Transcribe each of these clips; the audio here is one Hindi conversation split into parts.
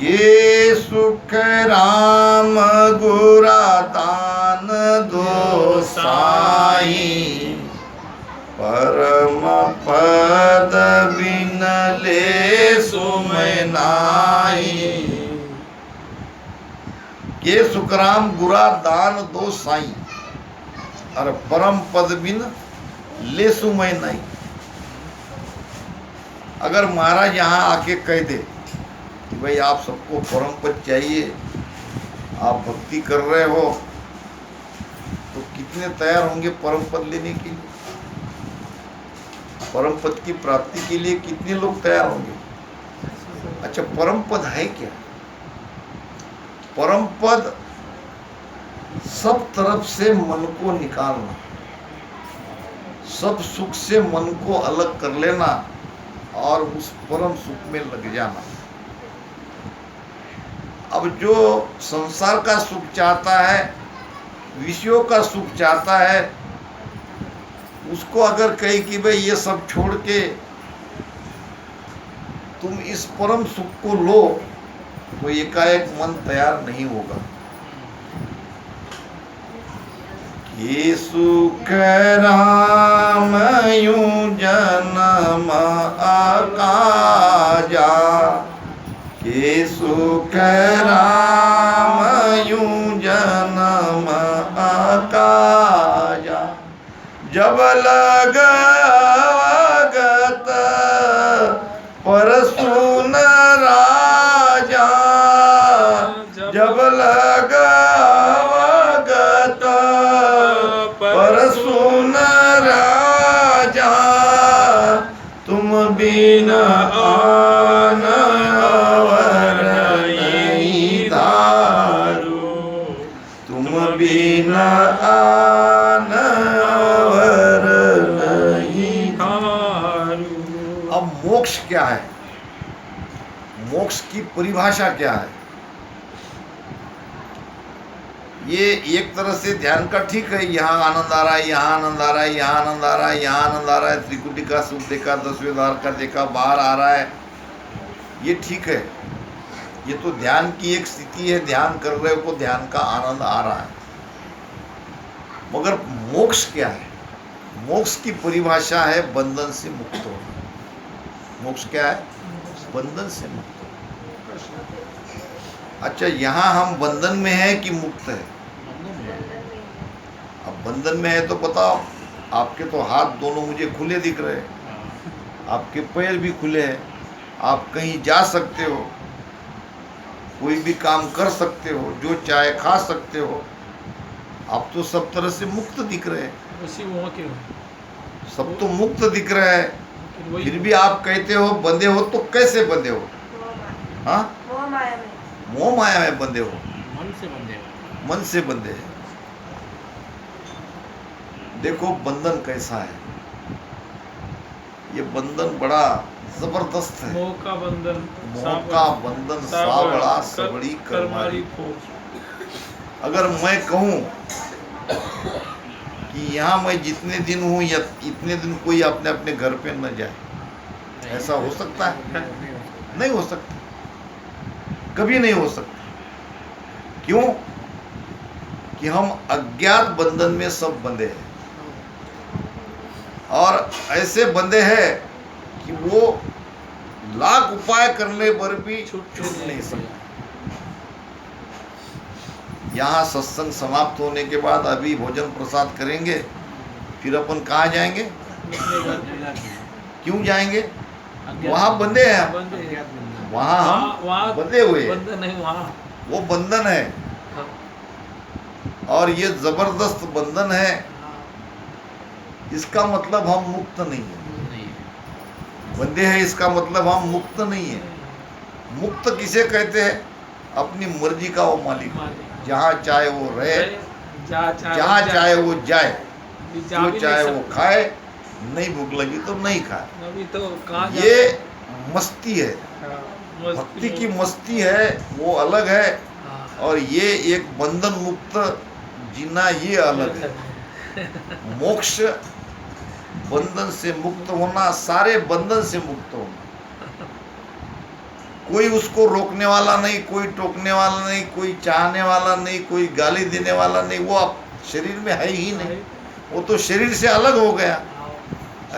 ये सुख राम गुरा दान दो साई, परम पद बिन ले सुमय नाई। ये सुखराम गुरा दान दो साई, और परम पद बिन ले सुमय नाई। अगर महाराज यहाँ आके कह दे कि भाई आप सबको परम पद चाहिए, आप भक्ति कर रहे हो, तो कितने तैयार होंगे परम पद लेने के लिए? परम पद की प्राप्ति के लिए कितने लोग तैयार होंगे? अच्छा, परम पद है क्या? परम पद सब तरफ से मन को निकालना, सब सुख से मन को अलग कर लेना और उस परम सुख में लग जाना। अब जो संसार का सुख चाहता है, विषयों का सुख चाहता है, उसको अगर कहे कि भाई ये सब छोड़ के तुम इस परम सुख को लो, तो एकाएक मन तैयार नहीं होगा। ये सुख राम यूं जन्म आकाजा, के सुख राम यूं जन्म आकाजा। जब लग अवगत परसुन राजा, जब लग अवगत परसुन राजा, तुम बिन आन अवर नहीं दारू, तुम बिन आन अवर नहीं दारू। अब मोक्ष क्या है? मोक्ष की परिभाषा क्या है? ये एक तरह से ध्यान का ठीक है, यहाँ आनंद आ रहा है, यहाँ आनंद आ रहा है, यहाँ आनंद आ रहा है, यहाँ आनंद आ रहा है, त्रिकुटी का सुख देखा, 10वें द्वार का देखा, बाहर आ रहा है, ये ठीक है। ये तो ध्यान की एक स्थिति है, ध्यान कर रहे हो, ध्यान का आनंद आ रहा है। मगर मोक्ष क्या है? मोक्ष की परिभाषा है बंधन से मुक्त होना। मोक्ष क्या है? बंधन से मुक्त होना। अच्छा, यहाँ हम बंधन में है कि मुक्त है? अब बंधन में है तो बताओ, आपके तो हाथ दोनों मुझे खुले दिख रहे हैं, आपके पैर भी खुले हैं, आप कहीं जा सकते हो, कोई भी काम कर सकते हो, जो चाहे खा सकते हो, आप तो सब तरह से मुक्त दिख रहे हैं। सब तो मुक्त दिख रहा है, फिर भी आप कहते हो बंधे हो। तो कैसे बंधे हो? हाँ, मोह माया में बंधे हो, मन से बंधे हैं। देखो बंधन कैसा है, ये बंधन बड़ा जबरदस्त है। मोह का बंधन सावड़ा सबड़ी करमारी। अगर मैं कहूँ कि यहाँ मैं जितने दिन हूँ या इतने दिन कोई अपने अपने घर पे न जाए, ऐसा हो सकता है? नहीं हो सकता, कभी नहीं हो सकता। क्यों? कि हम अज्ञात बंधन में सब बंधे हैं, और ऐसे बंधे हैं कि वो लाख उपाय करने पर भी छूट नहीं सकते। यहाँ सत्संग समाप्त होने के बाद अभी भोजन प्रसाद करेंगे, फिर अपन कहाँ जाएंगे? क्यों जाएंगे? वहाँ बंधे हैं, वहाँ हम बंधे हुए हैं, वो बंधन है, और ये जबरदस्त बंधन है। इसका मतलब हम मुक्त नहीं है। बंधे हैं इसका मतलब हम मुक्त नहीं है। मुक्त किसे कहते हैं? अपनी मर्जी का वो मालिक, जहाँ चाहे वो रहे, जहाँ चाहे वो जाए, जो चाहे वो खाए, नहीं भूख लगी तो नहीं खाए। ये मस्ती है, भक्ति की मस्ती है, वो अलग है, और ये एक बंधन मुक्त जीना, ये अलग है। मोक्ष बंधन से मुक्त होना, सारे बंधन से मुक्त होना। कोई उसको रोकने वाला नहीं, कोई टोकने वाला नहीं, कोई चाहने वाला नहीं, कोई गाली देने वाला नहीं, वो अब शरीर में है ही नहीं, वो तो शरीर से अलग हो गया।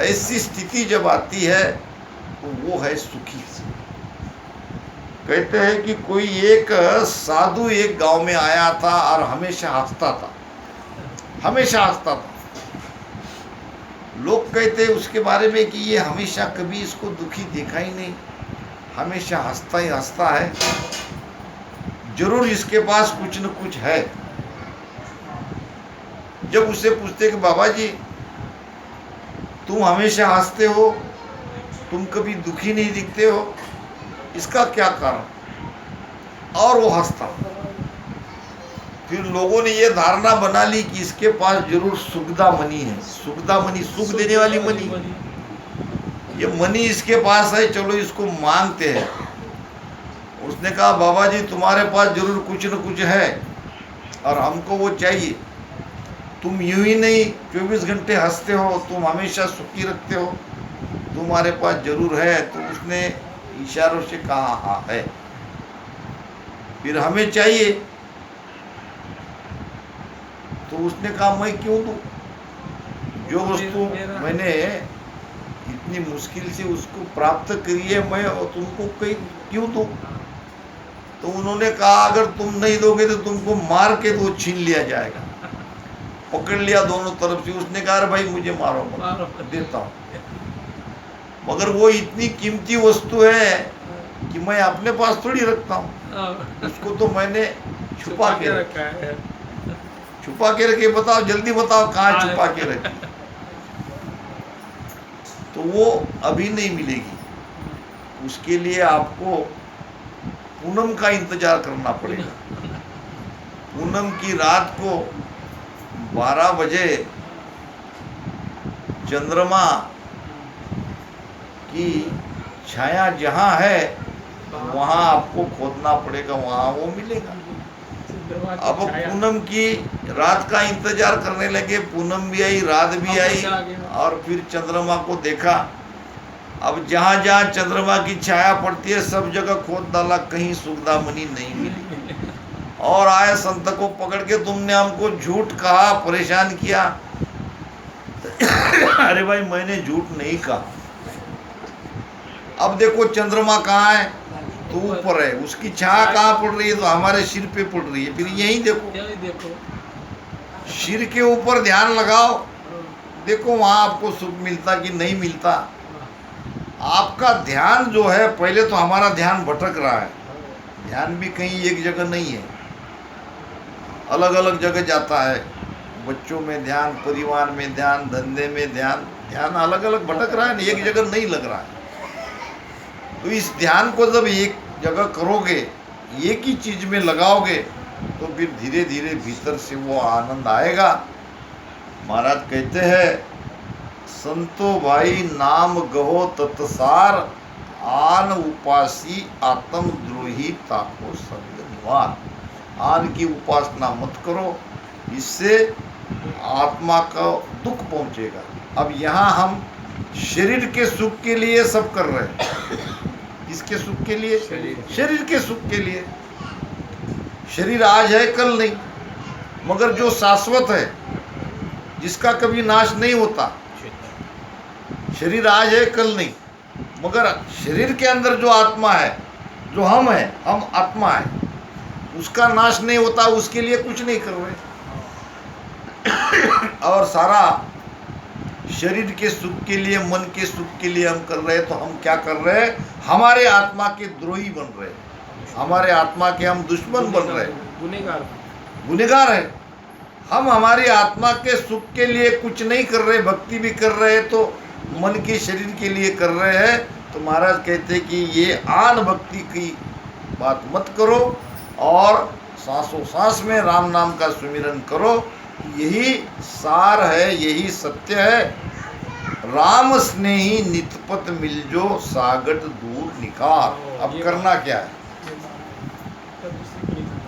ऐसी स्थिति जब आती है तो वो है सुखी। कहते हैं कि कोई एक साधु एक गांव में आया था और हमेशा हंसता था, हमेशा हंसता था। लोग कहते हैं उसके बारे में कि ये हमेशा कभी इसको दुखी देखा ही नहीं, हमेशा हंसता ही हंसता है, जरूर इसके पास कुछ न कुछ है। जब उसे पूछते कि बाबा जी तुम हमेशा हंसते हो, तुम कभी दुखी नहीं दिखते हो, इसका क्या कारण? और वो हंसता। फिर लोगों ने ये धारणा बना ली कि इसके पास जरूर सुखदा मनी है। सुखदा मनी, सुख देने वाली मनी, ये मनी इसके पास है, चलो इसको मांगते हैं। उसने कहा बाबा जी तुम्हारे पास जरूर कुछ न कुछ है और हमको वो चाहिए। तुम यूं ही नहीं 24 घंटे हंसते हो, तुम हमेशा सुखी रखते हो, तुम्हारे पास जरूर है। तो उसने इशारों से कहा हाँ है। फिर हमें चाहिए, तो उसने कहा मैं क्यों दूं? जो वस्तु मैंने इतनी मुश्किल से उसको प्राप्त करी है, मैं तुमको कहीं क्यों दूं? तो उन्होंने कहा अगर तुम नहीं दोगे तो तुमको मार के तो छीन लिया जाएगा। पकड़ लिया दोनों तरफ से। उसने कहा भाई मुझे मारो मत, देता हूँ। मगर वो इतनी कीमती वस्तु है कि मैं अपने पास थोड़ी रखता हूँ, उसको तो मैंने छुपा के रखा है। छुपा के रखे, बताओ जल्दी बताओ कहाँ छुपा के रखी? तो वो अभी नहीं मिलेगी, उसके लिए आपको पूनम का इंतजार करना पड़ेगा। पूनम की रात को 12 बजे चंद्रमा की छाया जहाँ है वहाँ आपको खोदना पड़ेगा, वहाँ वो मिलेगा। अब पूनम की रात का इंतजार करने लगे, पूनम भी आई, रात भी आई और फिर चंद्रमा को देखा। अब जहाँ जहाँ चंद्रमा की छाया पड़ती है सब जगह खोद डाला, कहीं सुखदा मनी नहीं मिली। और आए संत को पकड़ के तुमने हमको झूठ कहा, परेशान किया। अरे भाई मैंने झूठ नहीं कहा। अब देखो चंद्रमा कहाँ है? तो ऊपर है, उसकी छाया कहाँ पड़ रही है? तो हमारे सिर पे पड़ रही है। फिर यहीं देखो, सिर के ऊपर ध्यान लगाओ, देखो वहाँ आपको सुख मिलता कि नहीं मिलता। आपका ध्यान जो है, पहले तो हमारा ध्यान भटक रहा है, ध्यान भी कहीं एक जगह नहीं है, अलग अलग जगह जाता है। बच्चों में ध्यान, परिवार में ध्यान, धंधे में ध्यान, ध्यान अलग अलग भटक रहा है, एक जगह नहीं लग रहा है। तो इस ध्यान को जब एक जगह करोगे, एक ही चीज में लगाओगे, तो फिर धीरे धीरे भीतर से वो आनंद आएगा। महाराज कहते हैं संतो भाई नाम गहो तत्सार, आन उपासी आत्म द्रोही ताको संग निवार। आन की उपासना मत करो, इससे आत्मा का दुख पहुंचेगा। अब यहाँ हम शरीर के सुख के लिए सब कर रहे हैं। किसके सुख के लिए? शरीर के सुख के लिए। शरीर आज है कल नहीं, मगर जो शाश्वत है, जिसका कभी नाश नहीं होता। शरीर आज है कल नहीं, मगर शरीर के अंदर जो आत्मा है, जो हम है, हम आत्मा है, उसका नाश नहीं होता, उसके लिए कुछ नहीं कर रहे। और सारा शरीर के सुख के लिए, मन के सुख के लिए हम कर रहे हैं। तो हम क्या कर रहे हैं? हमारे आत्मा के द्रोही बन रहे हैं, हमारे आत्मा के हम दुश्मन बन रहे हैं, गुनहगार है। हम हमारी आत्मा के सुख के लिए कुछ नहीं कर रहे, भक्ति भी कर रहे हैं तो मन के शरीर के लिए कर रहे हैं। तो महाराज कहते हैं कि ये आन भक्ति की बात मत करो और सांसों सांस में राम नाम का सुमिरन करो। यही सार है, यही सत्य है। राम स्नेही नितपत मिलजो, सागट दूर निकार। अब करना क्या है?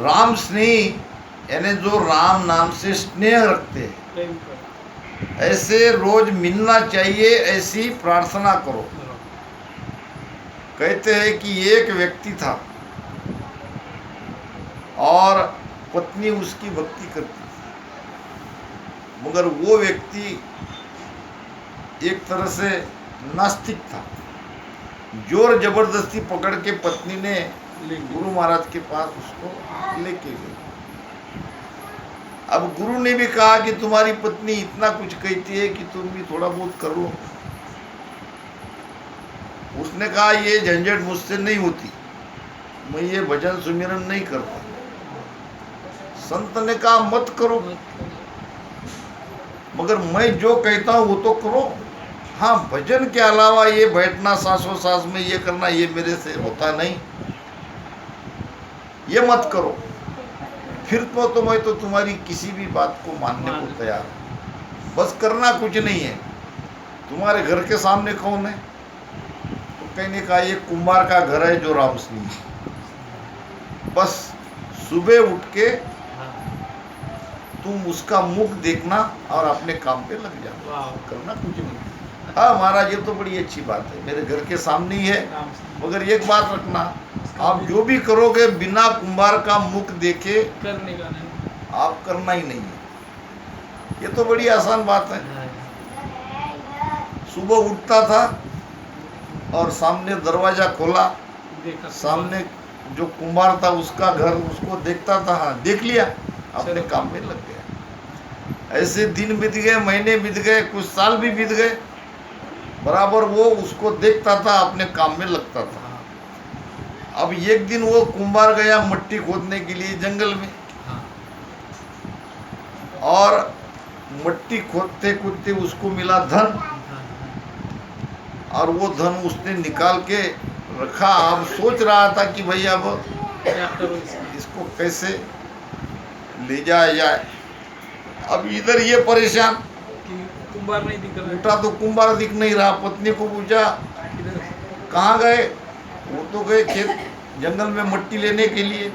राम स्नेही यानी जो राम नाम से स्नेह रखते हैं, ऐसे रोज मिलना चाहिए, ऐसी प्रार्थना करो। कहते हैं कि एक व्यक्ति था और पत्नी उसकी भक्ति करती थी, मगर वो व्यक्ति एक तरह से नास्तिक था। जोर जबरदस्ती पकड़ के पत्नी ने गुरु महाराज के पास उसको लेके गई। अब गुरु ने भी कहा कि तुम्हारी पत्नी इतना कुछ कहती है कि तुम भी थोड़ा बहुत कर लो। उसने कहा ये झंझट मुझसे नहीं होती, मैं ये भजन सुमिरन नहीं करता। संत ने कहा मत करो, मगर मैं जो कहता हूं वो तो करो। हाँ, भजन के अलावा ये बैठना सांसों सांस में ये करना, ये मेरे से होता नहीं, ये मत करो। फिर तो मैं तो तुम्हारी किसी भी बात को मानने को तैयार हूं, बस करना कुछ नहीं है। तुम्हारे घर के सामने कौन है? तो कहने का ये कुंभार का घर है जो रामसनी है। बस सुबह उठ के तुम उसका मुख देखना और अपने काम पे लग जाना, करना कुछ नहीं। हाँ महाराज, ये तो बड़ी अच्छी बात है, मेरे घर के सामने ही है, मगर एक बात रखना, आप जो भी करोगे बिना कुंभार का मुख देखे करने का नहीं, आप करना ही नहीं है। ये तो बड़ी आसान बात है। सुबह उठता था और सामने दरवाजा खोला, देखा सामने जो कुंभार था उसका घर, उसको देखता था, हाँ देख लिया, अपने काम में लग गया। ऐसे दिन बीत गए, महीने बीत गए, कुछ साल भी बीत गए, बराबर वो उसको देखता था, अपने काम में लगता था। अब एक दिन वो कुंभार गया मिट्टी खोदने के लिए जंगल में, और मिट्टी खोदते खोदते उसको मिला धन, और वो धन उसने निकाल के रखा। अब सोच रहा था कि भाई अब इसको कैसे ले जाया जाए। अब इधर ये परेशान, कुंभार नहीं दिख रहा, उठा तो कुंभार दिख नहीं रहा। पत्नी को पूछा कहाँ गए? वो तो गए खेत जंगल में मिट्टी लेने के लिए।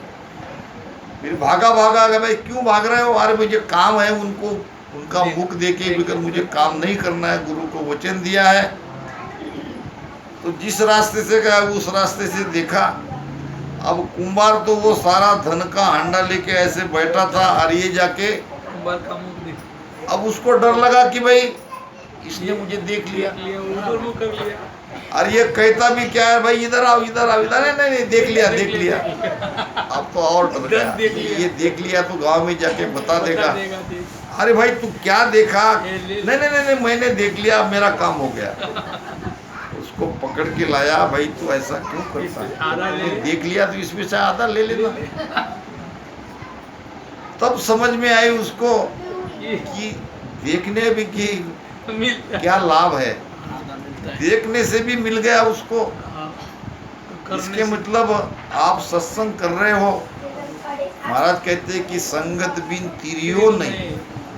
फिर भागा भागा गया। भाई क्यों भाग रहे हो? अरे मुझे काम है, उनको उनका मुख देके बिकर मुझे काम नहीं करना है, गुरु को वचन दिया है। तो जिस रास्ते से गया उस रास्ते से देखा। अब कुंभार तो वो सारा धन का हांडा लेके ऐसे बैठा था, और ये जाके कुंभार का मुख देख, अब उसको डर लगा कि भाई इसने मुझे देख लिया, उधर मुख कर लिया। और ये कहता भी क्या है, भाई इधर आओ इधर आओ, इधर नहीं नहीं देख लिया देख लिया। अब तो और डर गया, ये देख लिया तो गांव में जाके बता देगा। अरे भाई तू क्या देखा? नहीं नहीं नहीं नहीं मैंने देख लिया, मेरा काम हो गया। उसको पकड़ के लाया, भाई तू ऐसा क्यों करता है? देख लिया तो इसमें से आधा ले लेना। तब समझ में आई उसको कि देखने भी की क्या लाभ है, देखने से भी मिल गया उसको। इसके मतलब आप सत्संग कर रहे हो, महाराज कहते हैं कि संगत बिन तिरियो नहीं,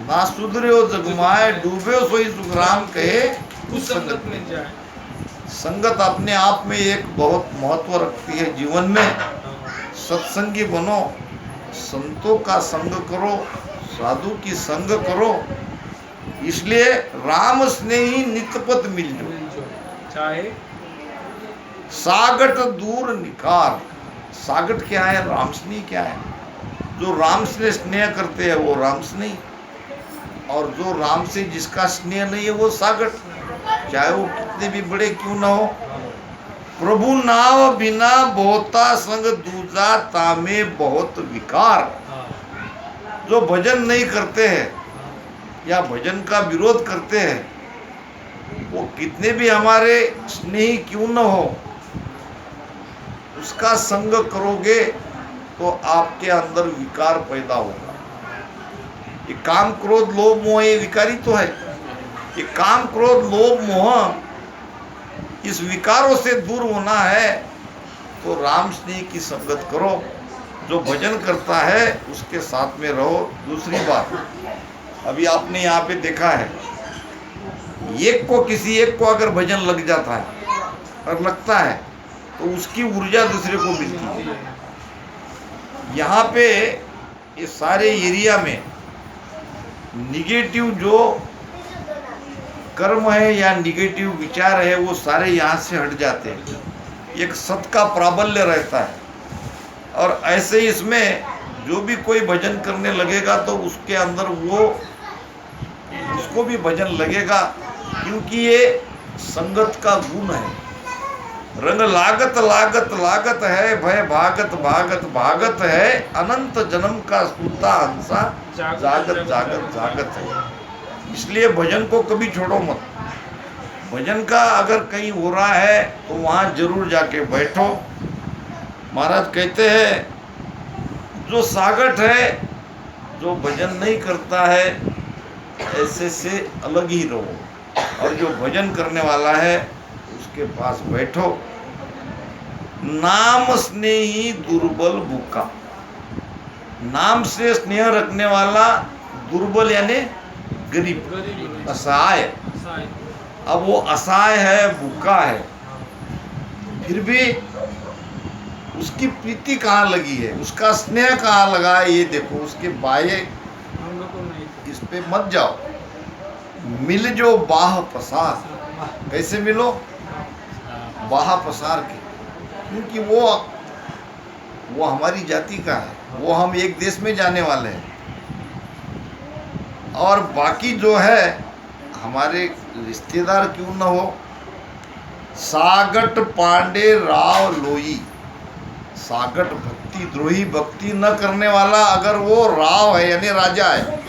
ना सुधरियो जगमाए, डूबे सोई सुखराम कहे उस संगत में जाए। संगत अपने आप में एक बहुत महत्व रखती है जीवन में। सत्संगी बनो, संतों का संग करो, साधु की संग करो। इसलिए राम स्नेही नितपत मिल जो, चाहे सागट दूर निकार। सागट क्या है? राम स्नेही क्या है? जो राम से स्नेह करते हैं वो राम स्नेही, और जो राम से जिसका स्नेह नहीं है वो सागट, चाहे वो कितने भी बड़े क्यों ना हो। प्रभु नाव बिना बहुता संग दूजा तामे बहुत विकार। जो भजन नहीं करते हैं या भजन का विरोध करते हैं, वो कितने भी हमारे स्नेही क्यों न हो, उसका संग करोगे तो आपके अंदर विकार पैदा होगा। ये काम क्रोध लोभ मोह ये विकारी तो है। ये काम क्रोध लोभ मोह, इस विकारों से दूर होना है तो राम स्नेह की संगत करो। जो भजन करता है उसके साथ में रहो। दूसरी बात, अभी आपने यहाँ पे देखा है, एक को किसी एक को अगर भजन लग जाता है और लगता है तो उसकी ऊर्जा दूसरे को मिलती है। यहाँ पे ये सारे एरिया में निगेटिव जो कर्म है या निगेटिव विचार है वो सारे यहाँ से हट जाते हैं। एक सत का प्राबल्य रहता है। और ऐसे ही इसमें जो भी कोई भजन करने लगेगा तो उसके अंदर उसको भी भजन लगेगा, क्योंकि ये संगत का गुण है। रंग लागत लागत लागत है, भय भागत भागत भागत है, अनंत जन्म का सूता हंसा जागत जागत जागत है। इसलिए भजन को कभी छोड़ो मत। भजन का अगर कहीं हो रहा है तो वहाँ जरूर जाके बैठो। महाराज कहते हैं जो सागट है, जो भजन नहीं करता है, ऐसे से अलग ही रहो, और जो भजन करने वाला है उसके पास बैठो। नाम स्नेही दुर्बल भूखा, नाम से स्नेह रखने वाला दुर्बल यानी गरीब, असहाय। अब वो असहाय है, भूखा है, फिर भी उसकी प्रीति कहाँ लगी है, उसका स्नेह कहाँ लगा है, ये देखो। उसके बाह्य इस पे मत जाओ। मिल जो बाह पसार, कैसे मिलो? बाह पसार के, क्योंकि वो हमारी जाति का है, वो हम एक देश में जाने वाले हैं। और बाकी जो है हमारे रिश्तेदार क्यों न हो, सागट पांडे राव लोई, सागट भक्ति द्रोही, भक्ति न करने वाला अगर वो राव है यानी राजा है,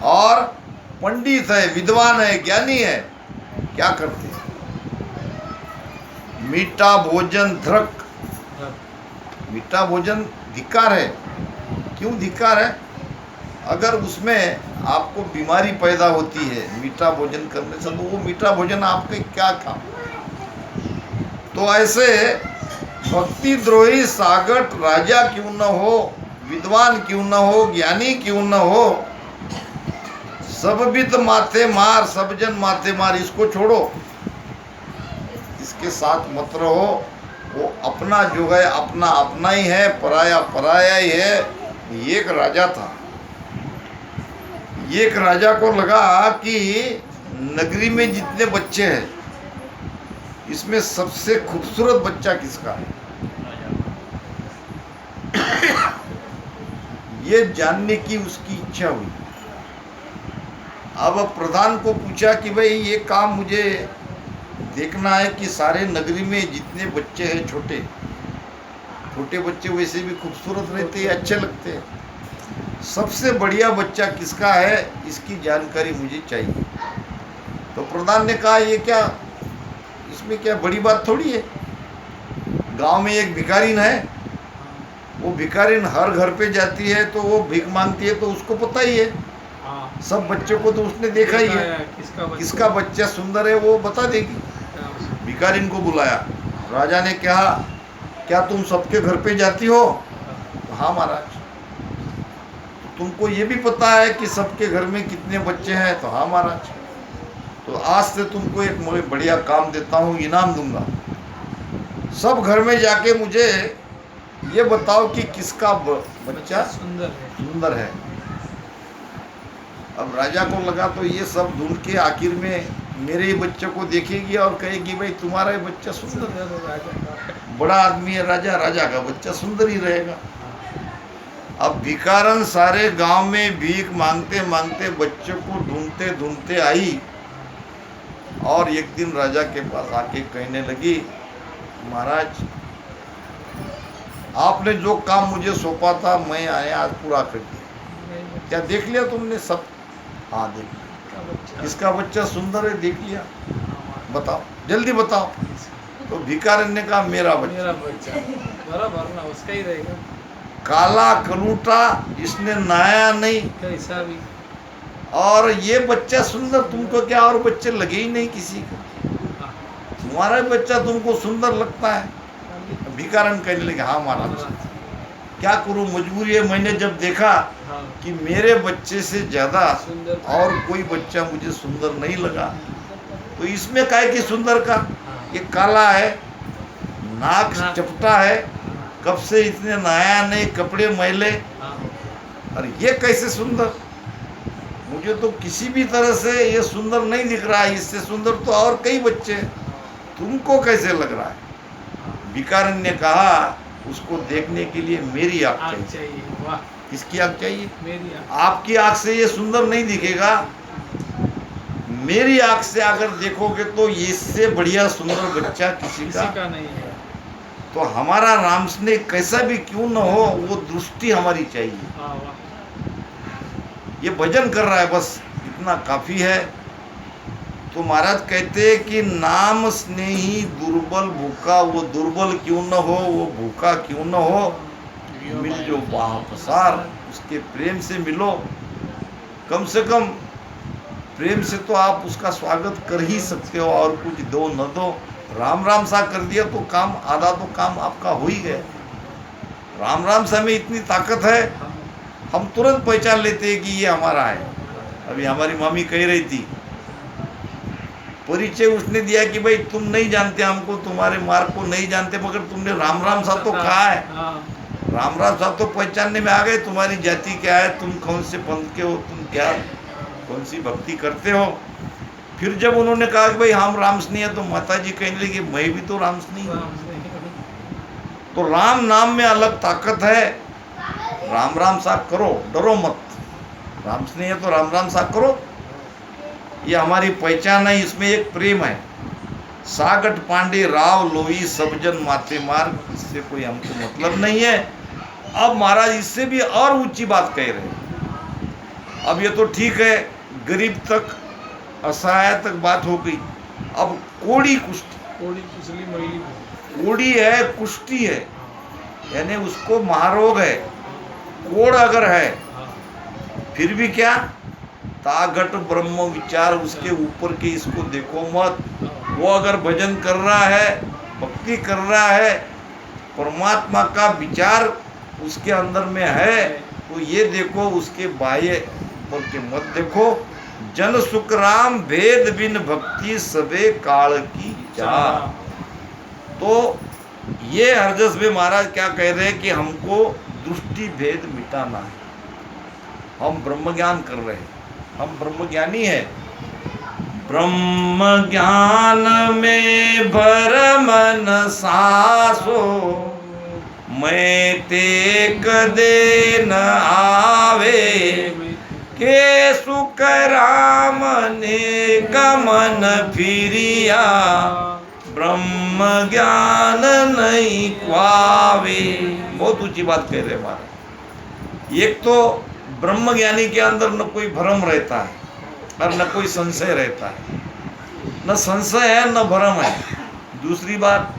और पंडित है, विद्वान है, ज्ञानी है, क्या करते हैं? मीठा भोजन ध्रक, मीठा भोजन धिक्कार है। क्यों धिक्कार है? अगर उसमें आपको बीमारी पैदा होती है मीठा भोजन करने से, तो वो मीठा भोजन आपके क्या काम? तो ऐसे भक्ति द्रोही सागट राजा क्यों न हो, विद्वान क्यों न हो, ज्ञानी क्यों न हो, सब बित माथे मार, सब जन माथे मार, इसको छोड़ो, इसके साथ मत रहो। वो अपना जो है अपना अपना ही है, पराया पराया ही है। ये एक राजा था, ये एक राजा को लगा कि नगरी में जितने बच्चे हैं इसमें सबसे खूबसूरत बच्चा किसका है, ये जानने की उसकी इच्छा हुई। अब प्रधान को पूछा कि भाई ये काम मुझे देखना है कि सारे नगरी में जितने बच्चे हैं, छोटे छोटे बच्चे वैसे भी खूबसूरत रहते हैं, अच्छे लगते हैं, सबसे बढ़िया बच्चा किसका है, इसकी जानकारी मुझे चाहिए। तो प्रधान ने कहा ये क्या, इसमें क्या बड़ी बात थोड़ी है। गांव में एक भिखारिन है, वो भिखारिन हर घर पे जाती है तो वो भीख मांगती है, तो उसको पता ही है, सब बच्चों को तो उसने देखा ही है, किसका बच्चा सुंदर है वो बता देगी। भिखारिन को बुलाया, राजा ने कहा क्या तुम सबके घर पे जाती हो? तो हाँ महाराज। तो तुमको ये भी पता है कि सबके घर में कितने बच्चे हैं? तो हाँ महाराज। तो आज से तुमको एक बढ़िया काम देता हूँ, इनाम दूंगा, सब घर में जाके मुझे ये बताओ कि किसका बच्चा सुंदर है। अब राजा को लगा तो ये सब ढूंढ के आखिर में मेरे ही बच्चे को देखेगी और कहेगी भाई तुम्हारा ही बच्चा सुंदर है। बड़ा आदमी है राजा, राजा का बच्चा सुंदर ही रहेगा। अब भिखारन सारे गांव में भीख मांगते मांगते बच्चों को ढूंढते ढूंढते आई, और एक दिन राजा के पास आके कहने लगी महाराज आपने जो काम मुझे सौंपा था मैं आया आज पूरा कर दिया। क्या देख लिया तुमने सब? हाँ देख लिया। किसका बच्चा सुंदर है देख लिया, बताओ जल्दी बताओ। तो भिखारी ने कहा मेरा बच्चा बराबर ना उसका ही रहेगा, काला कलूटा, इसने नहाया नहीं, कैसा भी, और ये बच्चा सुंदर, तुमको क्या और बच्चे लगे ही नहीं किसी को, तुम्हारा बच्चा तुमको सुंदर लगता है। भिखारन कहने लगे हाँ महाराज क्या करूं, मजबूरी है। मैंने जब देखा कि मेरे बच्चे से ज्यादा और कोई बच्चा मुझे सुंदर नहीं लगा, तो इसमें काहे कि सुंदर का, ये काला है, नाक चपटा है, कब से इतने नहाया नहीं, कपड़े मैले, और ये कैसे सुंदर? मुझे तो किसी भी तरह से ये सुंदर नहीं दिख रहा है, इससे सुंदर तो और कई बच्चे हैं, तुमको कैसे लग रहा है? भिखारन ने कहा उसको देखने के लिए मेरी आँख आग चाहिए। चाहिए, वाह, किसकी आँख चाहिए? मेरी आग। आपकी आँख से ये सुंदर नहीं दिखेगा, मेरी आँख से अगर देखोगे तो इससे बढ़िया सुंदर बच्चा किसी किसी का का नहीं है। तो हमारा राम स्नेह कैसा भी क्यों न हो, वो दृष्टि हमारी चाहिए। हाँ, वाह, ये भजन कर रहा है, बस इतना काफी है। तो महाराज कहते हैं कि नाम स्नेही दुर्बल भूखा, वो दुर्बल क्यों न हो, वो भूखा क्यों न हो, मिल जो बाह पसार, उसके प्रेम से मिलो। कम से कम प्रेम से तो आप उसका स्वागत कर ही सकते हो, और कुछ दो न दो, राम राम सा कर दिया तो काम, आधा तो काम आपका हो ही गया। राम राम सा में इतनी ताकत है, हम तुरंत पहचान लेते हैं कि ये हमारा है। अभी हमारी मामी कह रही थी, परिचय उसने दिया कि भाई तुम नहीं जानते हमको, तुम्हारे मार्ग को नहीं जानते, मगर तुमने राम राम सा तो कहा है। हाँ, राम राम सा तो पहचानने में आ गए, तुम्हारी जाति क्या है, तुम कौन से पंथ के हो, तुम क्या कौन सी भक्ति करते हो। फिर जब उन्होंने कहा कि भाई हम राम स्नेही है, तो माता जी कहने लगी मैं भी तो राम स्नेही हूँ। राम से। तो राम नाम में अलग ताकत है। राम राम सा करो, डरो मत। राम स्नेही है तो राम राम सा करो, ये हमारी पहचान है, इसमें एक प्रेम है। सागट पांडे राव लोई सब जन माथे मार, इससे कोई हमको मतलब नहीं है। अब महाराज इससे भी और ऊंची बात कह रहे हैं। अब ये तो ठीक है, गरीब तक असहाय तक बात हो गई। अब कोड़ी कुष्ठ, कोड़ी कुचली मैली भी। कोड़ी है, कुष्ठी है, यानी उसको महारोग है, कोड़ अगर है, हाँ, फिर भी क्या, तागट ब्रह्म विचार, उसके ऊपर के इसको देखो मत। वो अगर भजन कर रहा है, भक्ति कर रहा है, परमात्मा का विचार उसके अंदर में है, तो ये देखो, उसके बाह्य ऊपर के मत देखो। जन सुख राम भेद बिन भक्ति सबे काल की चाह। तो ये हरजस में महाराज क्या कह रहे हैं कि हमको दृष्टि भेद मिटाना है। हम ब्रह्म ज्ञान कर रहे हैं, हम ब्रह्म ज्ञानी है। ब्रह्म ज्ञान में भर मन सासो, मैं ते कदे न आवे, के सुख राम ने गमन फिरिया, ब्रह्म ज्ञान नहीं क्वावे। बहुत ऊंची बात कह रहे हैं महाराज। एक तो ब्रह्म ज्ञानी के अंदर न कोई भ्रम रहता है और न कोई संशय रहता है, न संशय है न भ्रम है। दूसरी बात,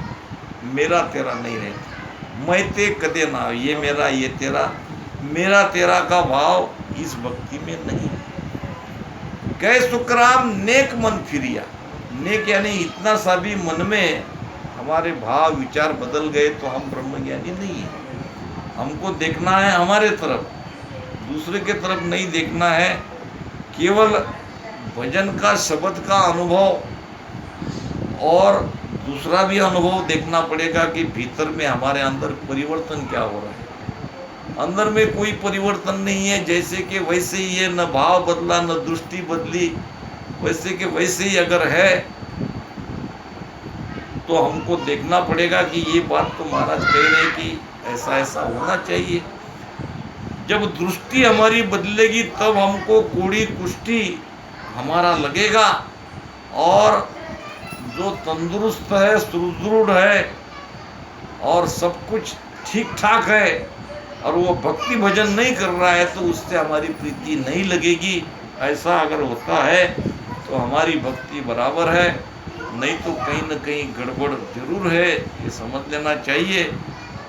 मेरा तेरा नहीं रहता, मैं ते कदे ना, ये मेरा ये तेरा, मेरा तेरा का भाव इस भक्ति में नहीं। कह सुखराम नेक मन फिरिया, नेक यानी इतना सा भी मन में हमारे भाव विचार बदल गए तो हम ब्रह्मज्ञानी नहीं है। हमको देखना है हमारे तरफ, दूसरे के तरफ नहीं देखना है। केवल भजन का शब्द का अनुभव और दूसरा भी अनुभव देखना पड़ेगा कि भीतर में हमारे अंदर परिवर्तन क्या हो रहा है। अंदर में कोई परिवर्तन नहीं है, जैसे कि वैसे ही है, न भाव बदला न दृष्टि बदली, वैसे कि वैसे ही अगर है तो हमको देखना पड़ेगा कि ये बात तो महाराज कह रहे हैं कि ऐसा ऐसा होना चाहिए। जब दृष्टि हमारी बदलेगी तब हमको कोड़ी कुष्ठी हमारा लगेगा, और जो तंदुरुस्त है, सुदृढ़ है और सब कुछ ठीक ठाक है और वो भक्ति भजन नहीं कर रहा है तो उससे हमारी प्रीति नहीं लगेगी। ऐसा अगर होता है तो हमारी भक्ति बराबर है, नहीं तो कहीं न कहीं गड़बड़ जरूर है, ये समझ लेना चाहिए।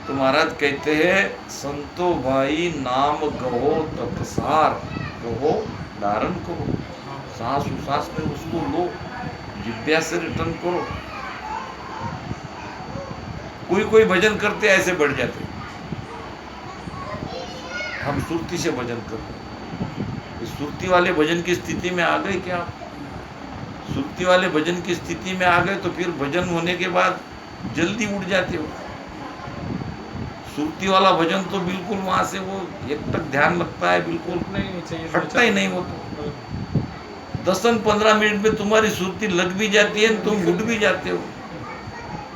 तो महाराज कहते हैं, संतो भाई नाम गहो तत्सार, गहो धारण करो, सांस उसास में उसको लो, जिज्ञा से रिटर्न करो। कोई कोई भजन करते ऐसे बढ़ जाते, हम सुरती से भजन करते। सुरती वाले भजन की स्थिति में आ गए क्या? सुरती वाले भजन की स्थिति में आ गए तो फिर भजन होने के बाद जल्दी उड़ जाते हो। सुरती वाला भजन तो बिल्कुल वहां से वो एक तक ध्यान लगता है, बिल्कुल नहीं चाहिए, हटता ही नहीं। वो तो 10-15 मिनट में तुम्हारी सुरती लग भी जाती है, तुम उठ भी जाते हो।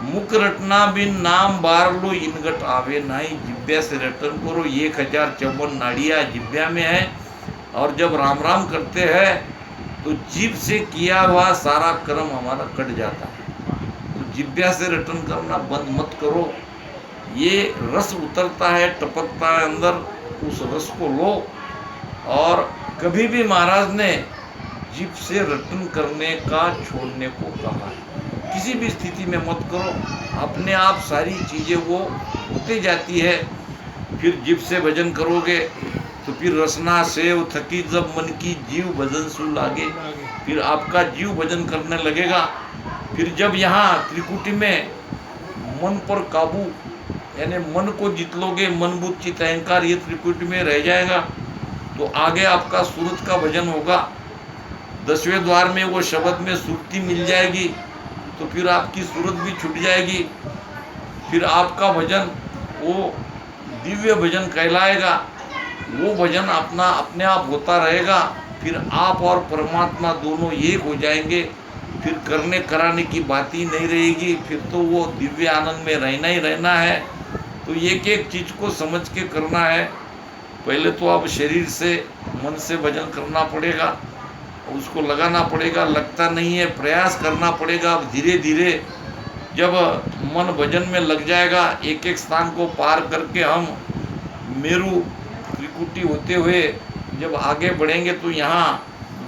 मुख रटना बिन नाम बार लो इनगट आवे नहीं, जिब्या से रटन करो। 1054 नाड़ियाँ जिब्या में है, और जब राम राम करते हैं तो जीभ से किया हुआ सारा कर्म हमारा कट जाता है। तो जिब्या से रटन करना बंद मत करो। ये रस उतरता है, टपकता है अंदर, उस रस को लो। और कभी भी महाराज ने जीभ से रटन करने का छोड़ने को कहा है। किसी भी स्थिति में मत करो, अपने आप सारी चीज़ें वो होती जाती है। फिर जीभ से भजन करोगे तो फिर रसना सेव थकी जब मन की जीव भजन सु लागे, फिर आपका जीव भजन करने लगेगा। फिर जब यहाँ त्रिकुटी में मन पर काबू, यानी मन को जीत लोगे, मन बुद्धि चित्त अहंकार ये त्रिकुटी में रह जाएगा, तो आगे आपका सूरत का भजन होगा। 10वें द्वार में वो शब्द में सुरती मिल जाएगी, तो फिर आपकी सूरत भी छूट जाएगी। फिर आपका भजन वो दिव्य भजन कहलाएगा। वो भजन अपने आप होता रहेगा। फिर आप और परमात्मा दोनों एक हो जाएंगे। फिर करने कराने की बात ही नहीं रहेगी। फिर तो वो दिव्य आनंद में रहना ही रहना है। तो एक एक चीज़ को समझ के करना है। पहले तो अब शरीर से मन से भजन करना पड़ेगा, उसको लगाना पड़ेगा। लगता नहीं है, प्रयास करना पड़ेगा। अब धीरे धीरे जब मन भजन में लग जाएगा, एक एक स्थान को पार करके हम मेरू त्रिकुटी होते हुए जब आगे बढ़ेंगे तो यहाँ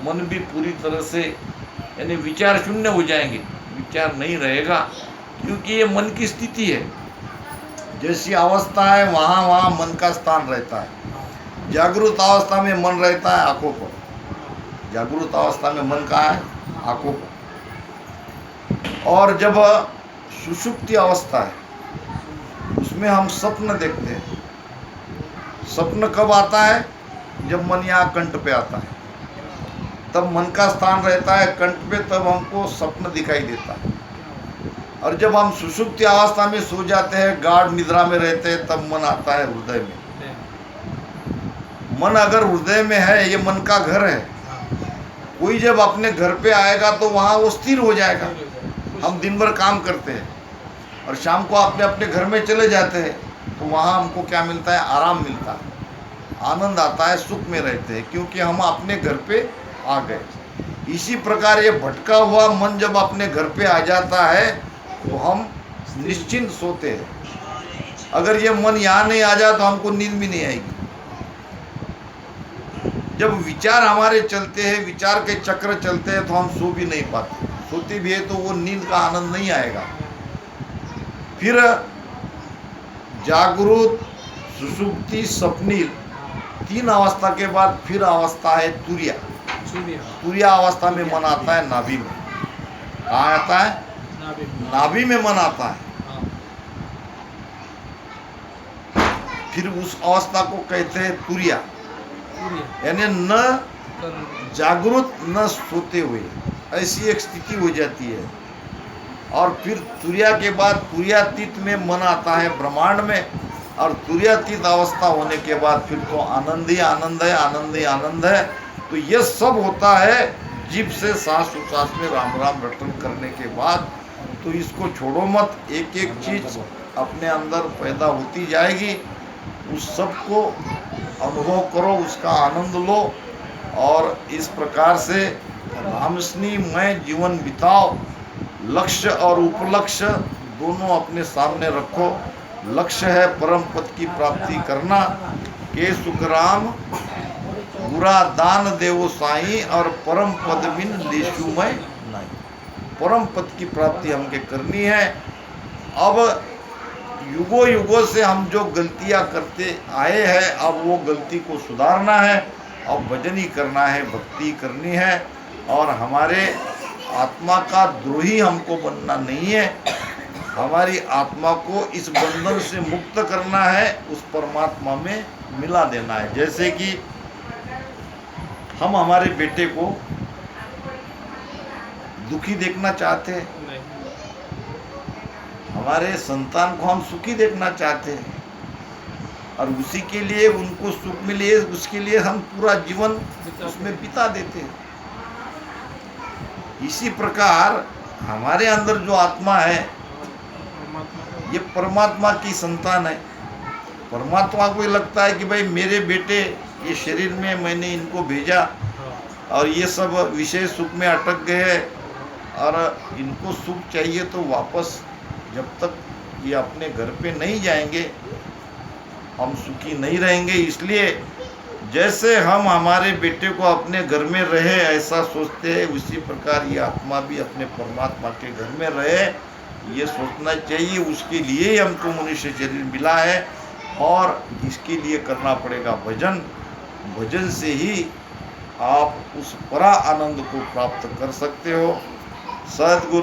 मन भी पूरी तरह से यानी विचार शून्य हो जाएंगे। विचार नहीं रहेगा, क्योंकि ये मन की स्थिति है। जैसी अवस्था है वहाँ वहाँ मन का स्थान रहता है। जागृत अवस्था में मन रहता है आँखों पर। जागृत अवस्था में मन कहाँ है? आँखों पर। और जब सुषुप्ति अवस्था है उसमें हम स्वप्न देखते हैं। स्वप्न कब आता है? जब मन यहाँ कंठ पे आता है, तब मन का स्थान रहता है कंठ पे, तब हमको स्वप्न दिखाई देता है। और जब हम सुषुप्ति अवस्था में सो जाते हैं, गाढ़ निद्रा में रहते हैं, तब मन आता है हृदय में। मन अगर हृदय में है, ये मन का घर है। कोई जब अपने घर पे आएगा तो वहाँ वो स्थिर हो जाएगा। हम दिन भर काम करते हैं और शाम को अपने अपने घर में चले जाते हैं, तो वहाँ हमको क्या मिलता है? आराम मिलता है, आनंद आता है, सुख में रहते हैं, क्योंकि हम अपने घर पे आ गए। इसी प्रकार ये भटका हुआ मन जब अपने घर पे आ जाता है तो हम निश्चिंत सोते हैं। अगर ये मन यहाँ नहीं आ जाए तो हमको नींद भी नहीं आएगी। जब विचार हमारे चलते हैं, विचार के चक्र चलते हैं, तो हम सो भी नहीं पाते। सोते भी है तो वो नींद का आनंद नहीं आएगा। फिर जागृत, सुषुप्ति, स्वप्निल, 3 अवस्था के बाद फिर अवस्था है तुरिया। तुरिया अवस्था में मन आता है नाभि में। कहाँ आता है? नाभि में मन आता है। फिर उस अवस्था को कहते हैं तुरिया, यानी न जागृत न सोते हुए, ऐसी एक स्थिति हो जाती है। और फिर तुरिया के बाद तुरियातीत में मन आता है ब्रह्मांड में। और तुरियातीत अवस्था होने के बाद फिर तो आनंद ही आनंद है, आनंद ही आनंद है। तो ये सब होता है जीभ से सांस उच्छ्वास में राम राम रटन करने के बाद। तो इसको छोड़ो मत, एक एक चीज़ अपने अंदर पैदा होती जाएगी। उस सब को अनुभव करो, उसका आनंद लो, और इस प्रकार से रामस्नेहमय जीवन बिताओ। लक्ष्य और उपलक्ष्य दोनों अपने सामने रखो। लक्ष्य है परम पद की प्राप्ति करना, के सुखराम बुरा दान देवो साईं, और परम पद बिन लेशुमय नहीं। परम पद की प्राप्ति हमके करनी है। अब युगों युगों से हम जो गलतियां करते आए हैं, अब वो गलती को सुधारना है। अब भजन ही करना है, भक्ति करनी है, और हमारे आत्मा का द्रोही हमको बनना नहीं है। हमारी आत्मा को इस बंधन से मुक्त करना है, उस परमात्मा में मिला देना है। जैसे कि हम हमारे बेटे को दुखी देखना चाहते हैं, हमारे संतान को हम सुखी देखना चाहते हैं, और उसी के लिए उनको सुख मिले, उसके लिए हम पूरा जीवन उसमें बिता देते हैं। इसी प्रकार हमारे अंदर जो आत्मा है परमात्मा का ये परमात्मा की संतान है। परमात्मा को ये लगता है कि भाई मेरे बेटे ये शरीर में मैंने इनको भेजा हाँ, और ये सब विषय सुख में अटक गए और इनको सुख चाहिए, तो वापस जब तक ये अपने घर पे नहीं जाएंगे हम सुखी नहीं रहेंगे। इसलिए जैसे हम हमारे बेटे को अपने घर में रहे ऐसा सोचते हैं, उसी प्रकार ये आत्मा भी अपने परमात्मा के घर में रहे ये सोचना चाहिए। उसके लिए ही हमको मनुष्य शरीर मिला है और इसके लिए करना पड़ेगा भजन। भजन से ही आप उस परा आनंद को प्राप्त कर सकते हो। सद्गुरु